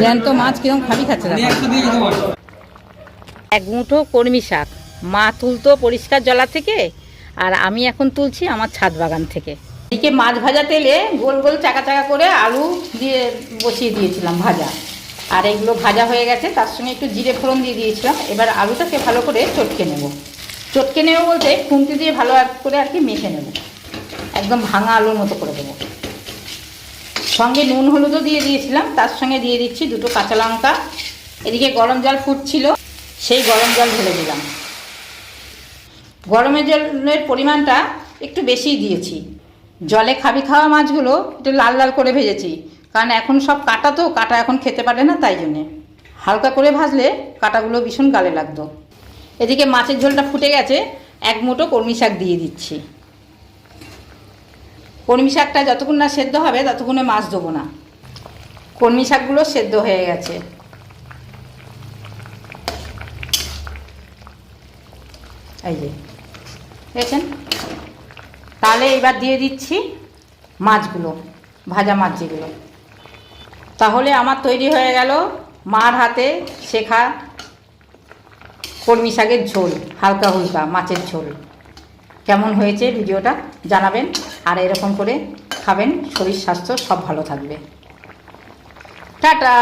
জ্যান্ত মাছ কিরকম খাবি খাচ্ছে। এক মুঠো কলমি শাক মা তুলতো পরিষ্কার জলা থেকে, আর আমি এখন তুলছি আমার ছাদ বাগান থেকে। এদিকে মাছ ভাজা তেলে গোল গোল চাকা চাকা করে আলু দিয়ে বসিয়ে দিয়েছিলাম ভাজা, আর এগুলো ভাজা হয়ে গেছে। তার সঙ্গে একটু জিরে ফোড়ন দিয়ে দিয়েছিলাম। এবার আলুটাকে ভালো করে চটকে নেব। চটকে নেব বলতে খুন্তি দিয়ে ভালো করে আর কি মেখে নেব, একদম ভাঙা আলুর মতো করে দেবো। সঙ্গে নুন হলুদও দিয়ে দিয়েছিলাম। তার সঙ্গে দিয়ে দিচ্ছি দুটো কাঁচা লঙ্কা। এদিকে গরম জল ফুটছিল, সেই গরম জল ঢেলে দিলাম। গরমের জলের পরিমাণটা একটু বেশিই দিয়েছি। জলে খাবি খাওয়া মাছগুলো একটু লাল লাল করে ভেজেছি, কারণ এখন সব কাটা, তো কাটা এখন খেতে পারে না, তাই জন্যে হালকা করে ভাজলে কাটাগুলো ভীষণ গালে লাগতো। এদিকে মাছের ঝোলটা ফুটে গেছে, এক মুঠো কলমি শাক দিয়ে দিচ্ছি। কলমি শাকটা যতক্ষণ না সেদ্ধ হবে ততক্ষণে মাছ দেবো না। কলমি শাকগুলো সেদ্ধ হয়ে গেছে। এই যে দেখেছেন। তাহলে এবার দিয়ে দিচ্ছি মাছগুলো, ভাজা মাছ যেগুলো। তাহলে আমার তৈরি হয়ে গেল মার হাতে শেখা কলমি শাকের ঝোল, হালকা হুলকা মাছের ঝোল। কেমন হয়েছে ভিডিওটা জানাবেন, আর এরকম করে খাবেন, শরীর স্বাস্থ্য সব ভালো থাকবে। টাটা।